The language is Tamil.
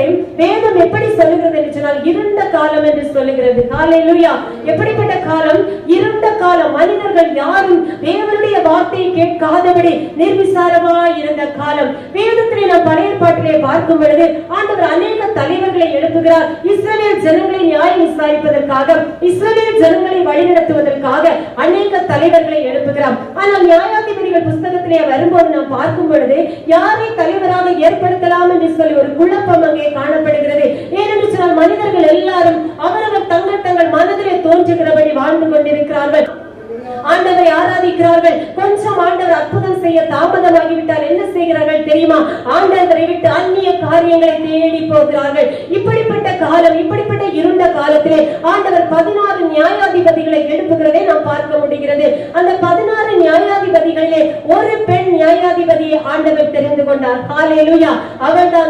காலத்தை வேதம் எப்படி சொல்லுகிறது என்று சொன்னால் இருண்ட காலம் என்று சொல்லுகிறது. ஹல்லேலூயா. எப்படிப்பட்ட காலம்? இருண்ட காலம். மனிதர்கள் யாரும் தேவனுடைய வார்த்தையை கேட்காதபடி நிர்விசாரமாய் இருந்த காலம். வேதத்திலே நாம் பழைய ஏற்பாட்டிலே பார்க்கும் பொழுது ஆண்டவர் அநேக தலைவர்களை எழுப்புகிறார். இஸ்ரவேல் ஜனங்களை நியாயம் விசாரிப்பதற்காக, இஸ்ரவேல் ஜனங்களை வழிநடத்துவதற்காக அநேக தலைவர்களை எழுப்புகிறார். ஆனால் நியாயாதிபதிகள் புஸ்தகத்திலே வரும்போது நாம் பார்க்கும் பொழுது யாரை தலைவராக ஏற்படுத்தலாம் என்று சொல்லி ஒரு குழப்பம் அங்கே காணப்படுகிறது. ஏனென்று சொன்னால் மனிதர்கள் எல்லாரும் அவரவர் தங்கள் மனதிலே தோன்றுகிறபடி வாழ்ந்து கொண்டிருக்கிறார்கள். ஆண்டவரை ஆராதிக்கிறார்கள். கொஞ்சம் ஆண்டவர் அற்புதம் செய்ய தாமதமாகிவிட்டால் என்ன செய்கிறார்கள் தெரியுமா? ஆண்டவரை விட்டு அந்நிய காரியங்களை தேடி போகிறார்கள். இப்படிப்பட்ட காலம், இப்படிப்பட்ட இருண்ட காலத்திலே ஆண்டவர் 16 நியாயாதிபதிகளை எழுப்புகிறதை நாம் பார்க்க முடிகிறது. அந்த 16 நியாயாதிபதிகளிலே ஒரு பெண் நியாயாதிபதியை ஆண்டவர் தெரிந்து கொண்டார். ஹல்லேலூயா. அவர்தான்